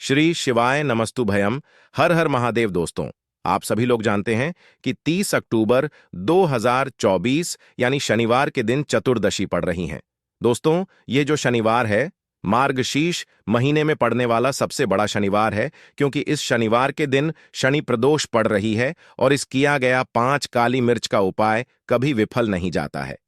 श्री शिवाय नमस्तुभयम। हर हर महादेव। दोस्तों, आप सभी लोग जानते हैं कि 30 अक्टूबर 2024 यानी शनिवार के दिन चतुर्दशी पड़ रही हैं। दोस्तों, ये जो शनिवार है, मार्गशीर्ष महीने में पड़ने वाला सबसे बड़ा शनिवार है, क्योंकि इस शनिवार के दिन शनि प्रदोष पड़ रही है और इस किया गया 5 काली मिर्च का उपाय कभी विफल नहीं जाता है।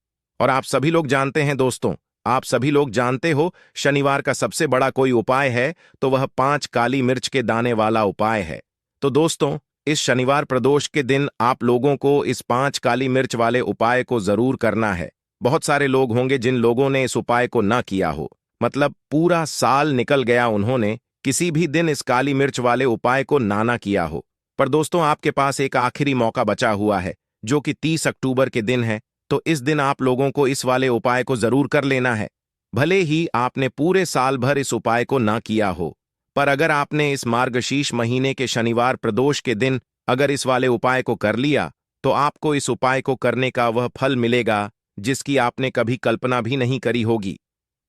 और आप सभी लोग जानते हैं दोस्तों, आप सभी लोग जानते हो, शनिवार का सबसे बड़ा कोई उपाय है तो वह 5 काली मिर्च के दाने वाला उपाय है। तो दोस्तों, इस शनिवार प्रदोष के दिन आप लोगों को इस 5 काली मिर्च वाले उपाय को जरूर करना है। बहुत सारे लोग होंगे जिन लोगों ने इस उपाय को ना किया हो, मतलब पूरा साल निकल गया, उन्होंने किसी भी दिन इस काली मिर्च वाले उपाय को ना किया हो। पर दोस्तों, आपके पास एक आखिरी मौका बचा हुआ है, जो कि 30 अक्टूबर के दिन है। तो इस दिन आप लोगों को इस वाले उपाय को जरूर कर लेना है। भले ही आपने पूरे साल भर इस उपाय को ना किया हो, पर अगर आपने इस मार्गशीर्ष महीने के शनिवार प्रदोष के दिन अगर इस वाले उपाय को कर लिया, तो आपको इस उपाय को करने का वह फल मिलेगा जिसकी आपने कभी कल्पना भी नहीं करी होगी।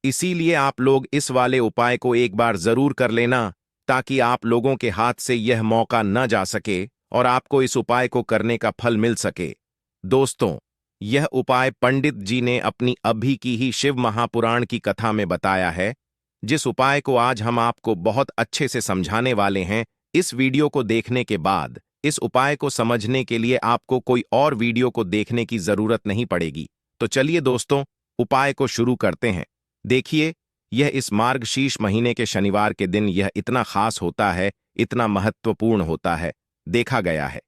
इसीलिए आप लोग इस वाले उपाय को एक बार जरूर कर लेना, ताकि आप लोगों के हाथ से यह मौका न जा सके और आपको इस उपाय को करने का फल मिल सके। दोस्तों, यह उपाय पंडित जी ने अपनी अभी की ही शिव महापुराण की कथा में बताया है, जिस उपाय को आज हम आपको बहुत अच्छे से समझाने वाले हैं। इस वीडियो को देखने के बाद इस उपाय को समझने के लिए आपको कोई और वीडियो को देखने की जरूरत नहीं पड़ेगी। तो चलिए दोस्तों, उपाय को शुरू करते हैं। देखिए, यह इस मार्गशीर्ष महीने के शनिवार के दिन यह इतना खास होता है, इतना महत्वपूर्ण होता है। देखा गया है,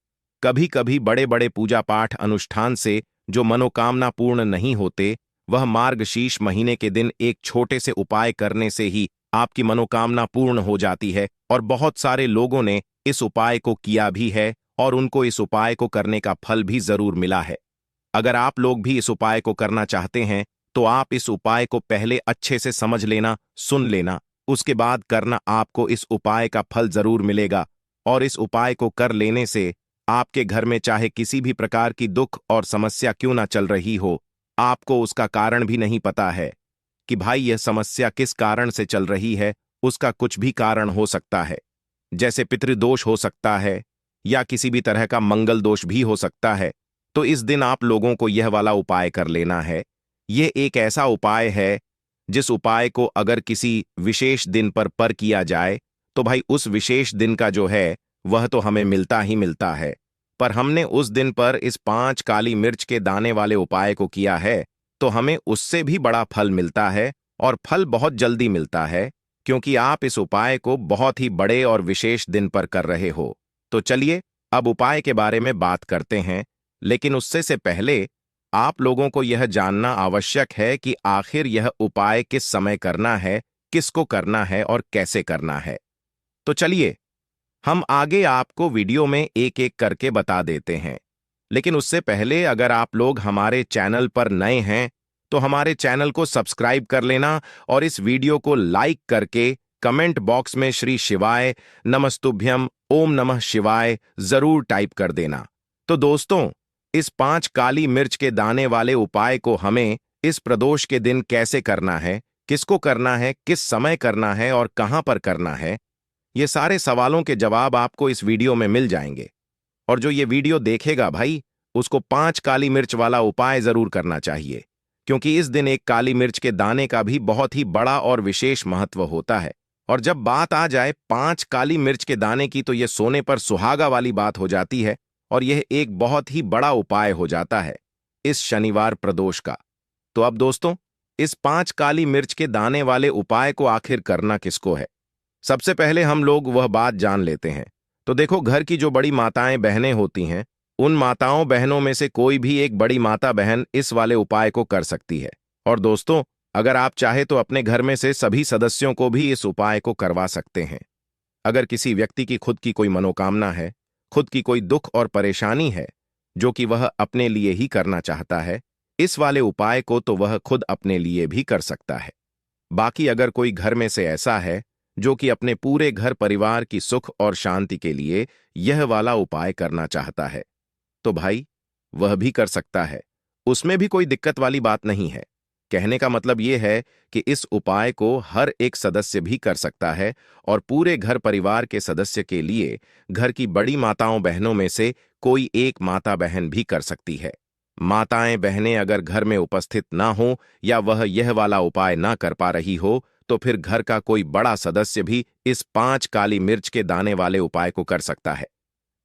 कभी कभी बड़े बड़े पूजा पाठ अनुष्ठान से जो मनोकामना पूर्ण नहीं होते, वह मार्गशीर्ष महीने के दिन एक छोटे से उपाय करने से ही आपकी मनोकामना पूर्ण हो जाती है। और बहुत सारे लोगों ने इस उपाय को किया भी है और उनको इस उपाय को करने का फल भी जरूर मिला है। अगर आप लोग भी इस उपाय को करना चाहते हैं, तो आप इस उपाय को पहले अच्छे से समझ लेना, सुन लेना, उसके बाद करना। आपको इस उपाय का फल जरूर मिलेगा और इस उपाय को कर लेने से आपके घर में चाहे किसी भी प्रकार की दुख और समस्या क्यों ना चल रही हो, आपको उसका कारण भी नहीं पता है कि भाई यह समस्या किस कारण से चल रही है। उसका कुछ भी कारण हो सकता है, जैसे पितृदोष हो सकता है या किसी भी तरह का मंगल दोष भी हो सकता है। तो इस दिन आप लोगों को यह वाला उपाय कर लेना है। यह एक ऐसा उपाय है जिस उपाय को अगर किसी विशेष दिन पर किया जाए, तो भाई उस विशेष दिन का जो है वह तो हमें मिलता ही मिलता है। पर हमने उस दिन पर इस 5 काली मिर्च के दाने वाले उपाय को किया है, तो हमें उससे भी बड़ा फल मिलता है और फल बहुत जल्दी मिलता है, क्योंकि आप इस उपाय को बहुत ही बड़े और विशेष दिन पर कर रहे हो। तो चलिए, अब उपाय के बारे में बात करते हैं, लेकिन उससे से पहले आप लोगों को यह जानना आवश्यक है कि आखिर यह उपाय किस समय करना है, किसको करना है और कैसे करना है। तो चलिए, हम आगे आपको वीडियो में एक एक करके बता देते हैं। लेकिन उससे पहले अगर आप लोग हमारे चैनल पर नए हैं, तो हमारे चैनल को सब्सक्राइब कर लेना और इस वीडियो को लाइक करके कमेंट बॉक्स में श्री शिवाय नमस्तुभ्यम ओम नमः शिवाय जरूर टाइप कर देना। तो दोस्तों, इस 5 काली मिर्च के दाने वाले उपाय को हमें इस प्रदोष के दिन कैसे करना है, किसको करना है, किस समय करना है और कहां पर करना है, ये सारे सवालों के जवाब आपको इस वीडियो में मिल जाएंगे। और जो ये वीडियो देखेगा भाई, उसको 5 काली मिर्च वाला उपाय जरूर करना चाहिए, क्योंकि इस दिन एक काली मिर्च के दाने का भी बहुत ही बड़ा और विशेष महत्व होता है। और जब बात आ जाए 5 काली मिर्च के दाने की, तो यह सोने पर सुहागा वाली बात हो जाती है और यह एक बहुत ही बड़ा उपाय हो जाता है इस शनिवार प्रदोष का। तो अब दोस्तों, इस 5 काली मिर्च के दाने वाले उपाय को आखिर करना किसको है, सबसे पहले हम लोग वह बात जान लेते हैं। तो देखो, घर की जो बड़ी माताएं बहनें होती हैं, उन माताओं बहनों में से कोई भी एक बड़ी माता बहन इस वाले उपाय को कर सकती है। और दोस्तों, अगर आप चाहे तो अपने घर में से सभी सदस्यों को भी इस उपाय को करवा सकते हैं। अगर किसी व्यक्ति की खुद की कोई मनोकामना है, खुद की कोई दुख और परेशानी है, जो कि वह अपने लिए ही करना चाहता है, इस वाले उपाय को तो वह खुद अपने लिए भी कर सकता है। बाकी अगर कोई घर में से ऐसा है जो कि अपने पूरे घर परिवार की सुख और शांति के लिए यह वाला उपाय करना चाहता है, तो भाई वह भी कर सकता है। उसमें भी कोई दिक्कत वाली बात नहीं है। कहने का मतलब ये है कि इस उपाय को हर एक सदस्य भी कर सकता है और पूरे घर परिवार के सदस्य के लिए घर की बड़ी माताओं बहनों में से कोई एक माता बहन भी कर सकती है। माताएं बहनें अगर घर में उपस्थित ना हो या वह यह वाला उपाय ना कर पा रही हो तो फिर घर का कोई बड़ा सदस्य भी इस 5 काली मिर्च के दाने वाले उपाय को कर सकता है।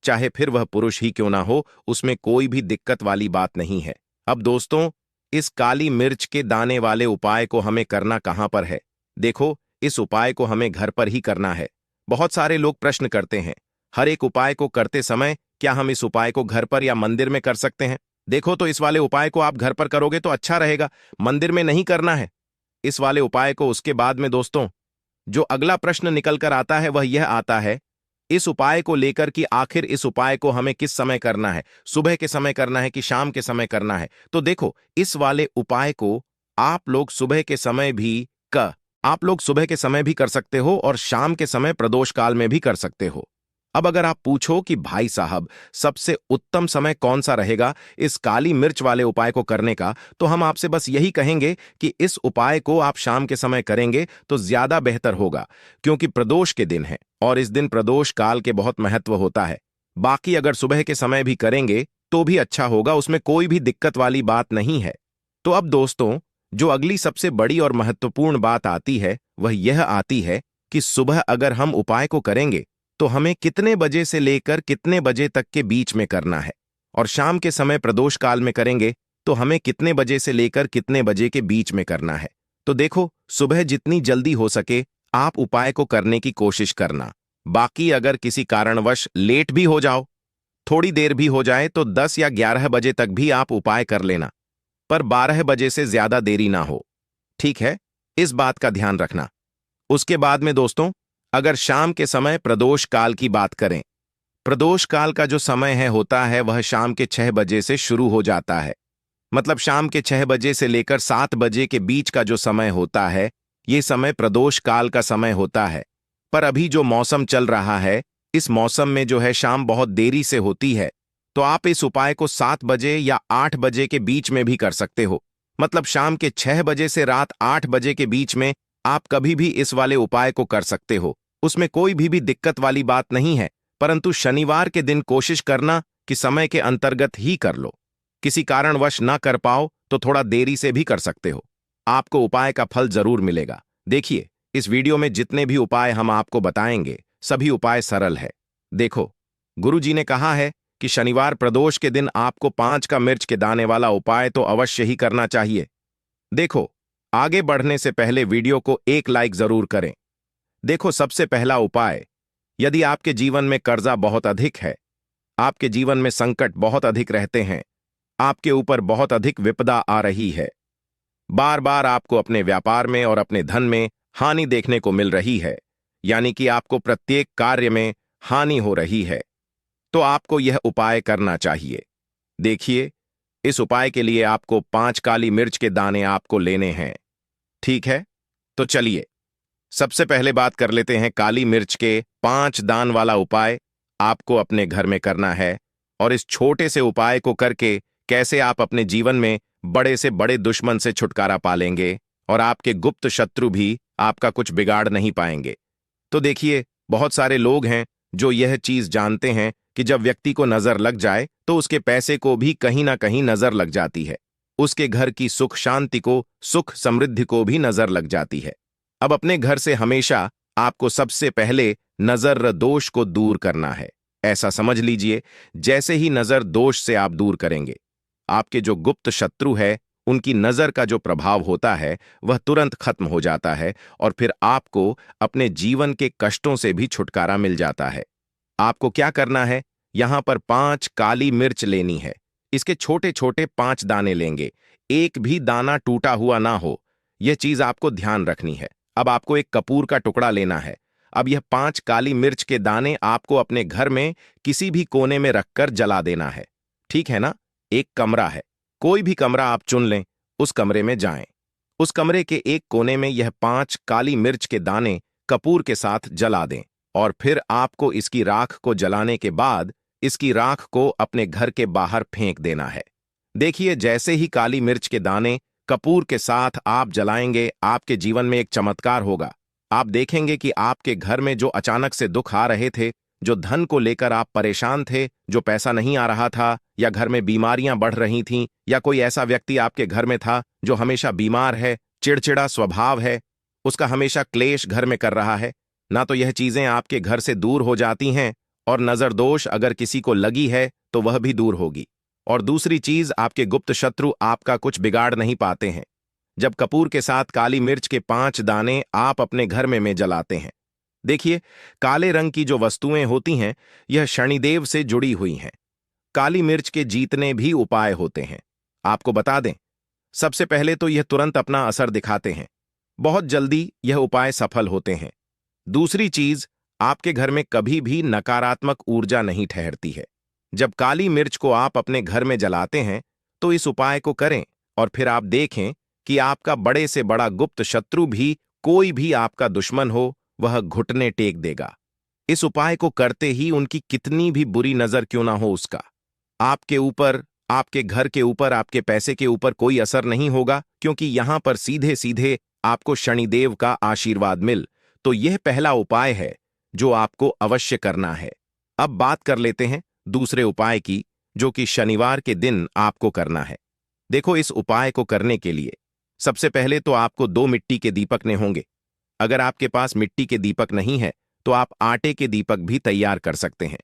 चाहे फिर वह पुरुष ही क्यों ना हो, उसमें कोई भी दिक्कत वाली बात नहीं है। अब दोस्तों, इस काली मिर्च के दाने वाले उपाय को हमें करना कहां पर है? देखो, इस उपाय को हमें घर पर ही करना है। बहुत सारे लोग प्रश्न करते हैं, हर एक उपाय को करते समय क्या हम इस उपाय को घर पर या मंदिर में कर सकते हैं? देखो, तो इस वाले उपाय को आप घर पर करोगे तो अच्छा रहेगा, मंदिर में नहीं करना है इस वाले उपाय को। उसके बाद में दोस्तों, जो अगला प्रश्न निकल कर आता है वह यह आता है इस उपाय को लेकर कि आखिर इस उपाय को हमें किस समय करना है, सुबह के समय करना है कि शाम के समय करना है? तो देखो, इस वाले उपाय को आप लोग सुबह के समय भी कर सकते हो और शाम के समय प्रदोष काल में भी कर सकते हो। अब अगर आप पूछो कि भाई साहब, सबसे उत्तम समय कौन सा रहेगा इस काली मिर्च वाले उपाय को करने का, तो हम आपसे बस यही कहेंगे कि इस उपाय को आप शाम के समय करेंगे तो ज्यादा बेहतर होगा, क्योंकि प्रदोष के दिन है और इस दिन प्रदोष काल के बहुत महत्व होता है। बाकी अगर सुबह के समय भी करेंगे तो भी अच्छा होगा, उसमें कोई भी दिक्कत वाली बात नहीं है। तो अब दोस्तों, जो अगली सबसे बड़ी और महत्वपूर्ण बात आती है वह यह आती है कि सुबह अगर हम उपाय को करेंगे तो हमें कितने बजे से लेकर कितने बजे तक के बीच में करना है, और शाम के समय प्रदोष काल में करेंगे तो हमें कितने बजे से लेकर कितने बजे के बीच में करना है। तो देखो, सुबह जितनी जल्दी हो सके आप उपाय को करने की कोशिश करना। बाकी अगर किसी कारणवश लेट भी हो जाओ, थोड़ी देर भी हो जाए, तो 10 या 11 बजे तक भी आप उपाय कर लेना, पर 12 बजे से ज्यादा देरी ना हो। ठीक है, इस बात का ध्यान रखना। उसके बाद में दोस्तों, अगर शाम के समय प्रदोष काल की बात करें, प्रदोष काल का जो समय होता है वह शाम के 6 बजे से शुरू हो जाता है। मतलब शाम के 6 बजे से लेकर 7 बजे के बीच का जो समय होता है, ये समय प्रदोष काल का समय होता है। पर अभी जो मौसम चल रहा है, इस मौसम में जो है शाम बहुत देरी से होती है, तो आप इस उपाय को 7 बजे या 8 बजे के बीच में भी कर सकते हो। मतलब शाम के 6 बजे से रात 8 बजे के बीच में आप कभी भी इस वाले उपाय को कर सकते हो, उसमें कोई भी दिक्कत वाली बात नहीं है। परंतु शनिवार के दिन कोशिश करना कि समय के अंतर्गत ही कर लो। किसी कारणवश ना कर पाओ तो थोड़ा देरी से भी कर सकते हो, आपको उपाय का फल जरूर मिलेगा। देखिए, इस वीडियो में जितने भी उपाय हम आपको बताएंगे सभी उपाय सरल है। देखो, गुरुजी ने कहा है कि शनिवार प्रदोष के दिन आपको 5 का मिर्च के दाने वाला उपाय तो अवश्य ही करना चाहिए। देखो, आगे बढ़ने से पहले वीडियो को एक लाइक जरूर करें। देखो, सबसे पहला उपाय, यदि आपके जीवन में कर्जा बहुत अधिक है, आपके जीवन में संकट बहुत अधिक रहते हैं, आपके ऊपर बहुत अधिक विपदा आ रही है, बार बार आपको अपने व्यापार में और अपने धन में हानि देखने को मिल रही है, यानी कि आपको प्रत्येक कार्य में हानि हो रही है, तो आपको यह उपाय करना चाहिए। देखिए, इस उपाय के लिए आपको 5 काली मिर्च के दाने आपको लेने हैं। ठीक है, तो चलिए सबसे पहले बात कर लेते हैं काली मिर्च के 5 दान वाला उपाय आपको अपने घर में करना है, और इस छोटे से उपाय को करके कैसे आप अपने जीवन में बड़े से बड़े दुश्मन से छुटकारा पालेंगे और आपके गुप्त शत्रु भी आपका कुछ बिगाड़ नहीं पाएंगे। तो देखिए, बहुत सारे लोग हैं जो यह चीज जानते हैं कि जब व्यक्ति को नजर लग जाए तो उसके पैसे को भी कहीं ना कहीं नजर लग जाती है, उसके घर की सुख शांति को, सुख समृद्धि को भी नजर लग जाती है। अब अपने घर से हमेशा आपको सबसे पहले नजर दोष को दूर करना है। ऐसा समझ लीजिए, जैसे ही नजर दोष से आप दूर करेंगे, आपके जो गुप्त शत्रु है उनकी नजर का जो प्रभाव होता है वह तुरंत खत्म हो जाता है और फिर आपको अपने जीवन के कष्टों से भी छुटकारा मिल जाता है। आपको क्या करना है, यहां पर 5 काली मिर्च लेनी है। इसके छोटे छोटे 5 दाने लेंगे, एक भी दाना टूटा हुआ ना हो, यह चीज आपको ध्यान रखनी है। अब आपको एक कपूर का टुकड़ा लेना है। अब यह 5 काली मिर्च के दाने आपको अपने घर में किसी भी कोने में रखकर जला देना है। ठीक है ना? एक कमरा है, कोई भी कमरा आप चुन लें, उस कमरे में जाएं। उस कमरे के एक कोने में यह 5 काली मिर्च के दाने कपूर के साथ जला दें, और फिर आपको इसकी राख को जलाने के बाद इसकी राख को अपने घर के बाहर फेंक देना है। देखिए, जैसे ही काली मिर्च के दाने कपूर के साथ आप जलाएंगे, आपके जीवन में एक चमत्कार होगा। आप देखेंगे कि आपके घर में जो अचानक से दुख आ रहे थे, जो धन को लेकर आप परेशान थे, जो पैसा नहीं आ रहा था, या घर में बीमारियां बढ़ रही थीं, या कोई ऐसा व्यक्ति आपके घर में था जो हमेशा बीमार है, चिड़चिड़ा स्वभाव है, उसका हमेशा क्लेश घर में कर रहा है, ना तो यह चीजें आपके घर से दूर हो जाती हैं, और नजर दोष अगर किसी को लगी है तो वह भी दूर होगी। और दूसरी चीज, आपके गुप्त शत्रु आपका कुछ बिगाड़ नहीं पाते हैं। जब कपूर के साथ काली मिर्च के 5 दाने आप अपने घर में जलाते हैं, देखिए, काले रंग की जो वस्तुएं होती हैं, यह शनिदेव से जुड़ी हुई हैं। काली मिर्च के जीतने भी उपाय होते हैं। आपको बता दें, सबसे पहले तो यह तुरंत अपना असर दिखाते हैं, बहुत जल्दी यह उपाय सफल होते हैं। दूसरी चीज, आपके घर में कभी भी नकारात्मक ऊर्जा नहीं ठहरती है। जब काली मिर्च को आप अपने घर में जलाते हैं तो इस उपाय को करें, और फिर आप देखें कि आपका बड़े से बड़ा गुप्त शत्रु भी, कोई भी आपका दुश्मन हो, वह घुटने टेक देगा। इस उपाय को करते ही उनकी कितनी भी बुरी नजर क्यों ना हो, उसका आपके ऊपर, आपके घर के ऊपर, आपके पैसे के ऊपर कोई असर नहीं होगा, क्योंकि यहां पर सीधे सीधे आपको शनिदेव का आशीर्वाद मिल। तो यह पहला उपाय है जो आपको अवश्य करना है। अब बात कर लेते हैं दूसरे उपाय की, जो कि शनिवार के दिन आपको करना है। देखो, इस उपाय को करने के लिए सबसे पहले तो आपको 2 मिट्टी के दीपक ने होंगे। अगर आपके पास मिट्टी के दीपक नहीं है तो आप आटे के दीपक भी तैयार कर सकते हैं,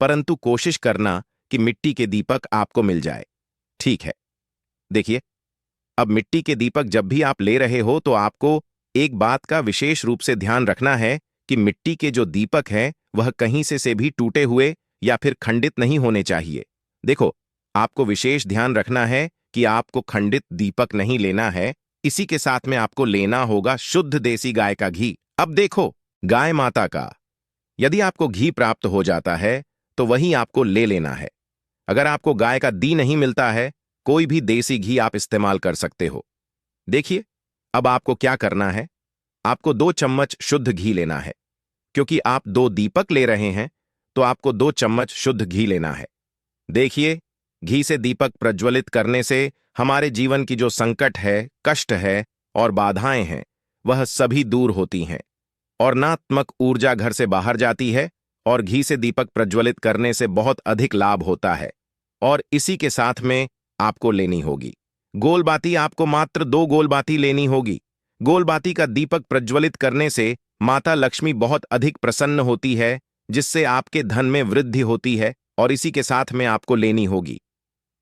परंतु कोशिश करना कि मिट्टी के दीपक आपको मिल जाए। ठीक है, देखिए, अब मिट्टी के दीपक जब भी आप ले रहे हो तो आपको एक बात का विशेष रूप से ध्यान रखना है कि मिट्टी के जो दीपक हैं वह कहीं से भी टूटे हुए या फिर खंडित नहीं होने चाहिए। देखो, आपको विशेष ध्यान रखना है कि आपको खंडित दीपक नहीं लेना है। इसी के साथ में आपको लेना होगा शुद्ध देसी गाय का घी। अब देखो, गाय माता का यदि आपको घी प्राप्त हो जाता है तो वही आपको ले लेना है। अगर आपको गाय का दी नहीं मिलता है, कोई भी देसी घी आप इस्तेमाल कर सकते हो। देखिए, अब आपको क्या करना है, आपको 2 चम्मच शुद्ध घी लेना है। क्योंकि आप 2 दीपक ले रहे हैं तो आपको 2 चम्मच शुद्ध घी लेना है। देखिए, घी से दीपक प्रज्वलित करने से हमारे जीवन की जो संकट है, कष्ट है और बाधाएं हैं, वह सभी दूर होती हैं और नकारात्मक ऊर्जा घर से बाहर जाती है। और घी से दीपक प्रज्वलित करने से बहुत अधिक लाभ होता है। और इसी के साथ में आपको लेनी होगी गोलबाती। आपको मात्र 2 गोलबाती लेनी होगी। गोलबाती का दीपक प्रज्वलित करने से माता लक्ष्मी बहुत अधिक प्रसन्न होती है, जिससे आपके धन में वृद्धि होती है। और इसी के साथ में आपको लेनी होगी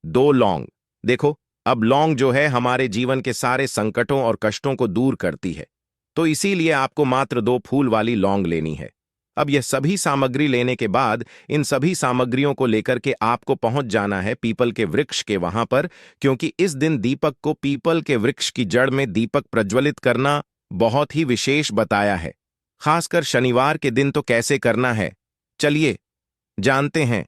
2 लौंग। देखो, अब लौंग जो है हमारे जीवन के सारे संकटों और कष्टों को दूर करती है, तो इसीलिए आपको मात्र 2 फूल वाली लौंग लेनी है। अब यह सभी सामग्री लेने के बाद इन सभी सामग्रियों को लेकर के आपको पहुंच जाना है पीपल के वृक्ष के वहां पर, क्योंकि इस दिन दीपक को पीपल के वृक्ष की जड़ में दीपक प्रज्वलित करना बहुत ही विशेष बताया है। खासकर शनिवार के दिन तो कैसे करना है, चलिए जानते हैं।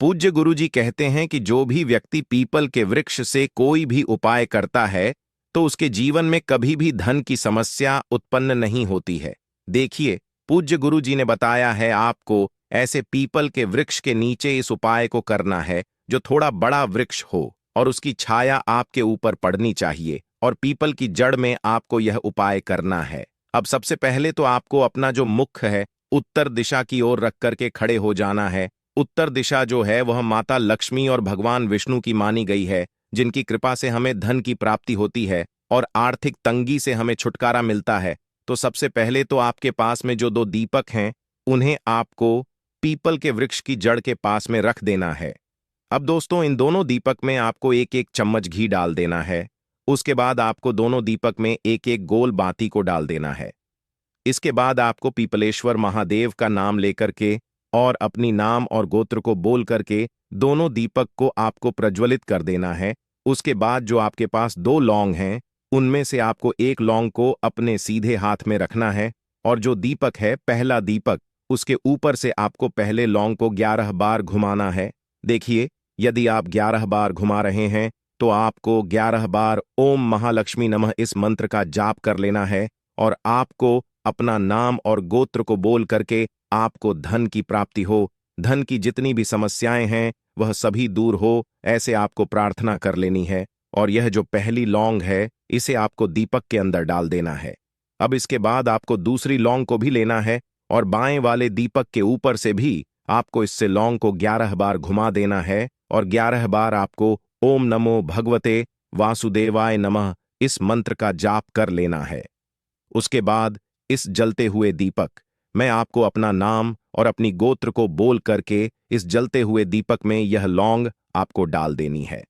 पूज्य गुरुजी कहते हैं कि जो भी व्यक्ति पीपल के वृक्ष से कोई भी उपाय करता है तो उसके जीवन में कभी भी धन की समस्या उत्पन्न नहीं होती है। देखिए, पूज्य गुरुजी ने बताया है आपको ऐसे पीपल के वृक्ष के नीचे इस उपाय को करना है, जो थोड़ा बड़ा वृक्ष हो और उसकी छाया आपके ऊपर पड़नी चाहिए, और पीपल की जड़ में आपको यह उपाय करना है। अब सबसे पहले तो आपको अपना जो मुख है उत्तर दिशा की ओर रख करके खड़े हो जाना है। उत्तर दिशा जो है वह माता लक्ष्मी और भगवान विष्णु की मानी गई है, जिनकी कृपा से हमें धन की प्राप्ति होती है और आर्थिक तंगी से हमें छुटकारा मिलता है। तो सबसे पहले तो आपके पास में जो 2 दीपक हैं, उन्हें आपको पीपल के वृक्ष की जड़ के पास में रख देना है। अब दोस्तों, इन दोनों दीपक में आपको 1-1 चम्मच घी डाल देना है। उसके बाद आपको दोनों दीपक में 1-1 गोल बाती को डाल देना है। इसके बाद आपको पीपलेश्वर महादेव का नाम लेकर के और अपनी नाम और गोत्र को बोल करके दोनों दीपक को आपको प्रज्वलित कर देना है। उसके बाद जो आपके पास 2 लौंग हैं, उनमें से आपको 1 लौंग को अपने सीधे हाथ में रखना है, और जो दीपक है, पहला दीपक, उसके ऊपर से आपको पहले लौंग को 11 बार घुमाना है। देखिए, यदि आप 11 बार घुमा रहे हैं तो आपको 11 बार ओम महालक्ष्मी नमः इस मंत्र का जाप कर लेना है, और आपको अपना नाम और गोत्र को बोल करके आपको धन की प्राप्ति हो, धन की जितनी भी समस्याएं हैं वह सभी दूर हो, ऐसे आपको प्रार्थना कर लेनी है। और यह जो पहली लौंग है, इसे आपको दीपक के अंदर डाल देना है। अब इसके बाद आपको दूसरी लौंग को भी लेना है और बाएं वाले दीपक के ऊपर से भी आपको इससे लौंग को 11 बार घुमा देना है और 11 बार आपको ओम नमो भगवते वासुदेवाय नमः इस मंत्र का जाप कर लेना है। उसके बाद इस जलते हुए दीपक मैं आपको अपना नाम और अपनी गोत्र को बोल करके इस जलते हुए दीपक में यह लौंग आपको डाल देनी है।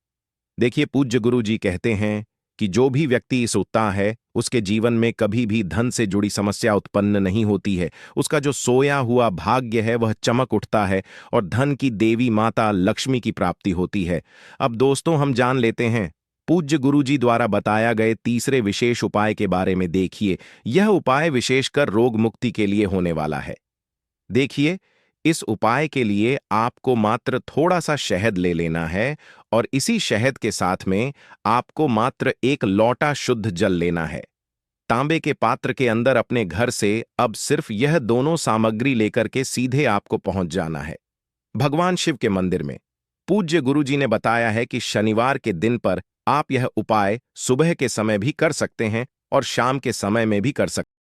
देखिए, पूज्य गुरु जी कहते हैं कि जो भी व्यक्ति इस उगता है उसके जीवन में कभी भी धन से जुड़ी समस्या उत्पन्न नहीं होती है। उसका जो सोया हुआ भाग्य है वह चमक उठता है और धन की देवी माता लक्ष्मी की प्राप्ति होती है। अब दोस्तों, हम जान लेते हैं पूज्य गुरु जी द्वारा बताया गए तीसरे विशेष उपाय के बारे में। देखिए, यह उपाय विशेषकर रोग मुक्ति के लिए होने वाला है। देखिए, इस उपाय के लिए आपको मात्र थोड़ा सा शहद ले लेना है और इसी शहद के साथ में आपको मात्र एक लोटा शुद्ध जल लेना है। तांबे के पात्र के अंदर अपने घर से अब सिर्फ यह दोनों सामग्री लेकर के सीधे आपको पहुंच जाना है भगवान शिव के मंदिर में। पूज्य गुरुजी ने बताया है कि शनिवार के दिन पर आप यह उपाय सुबह के समय भी कर सकते हैं और शाम के समय में भी कर सकते हैं।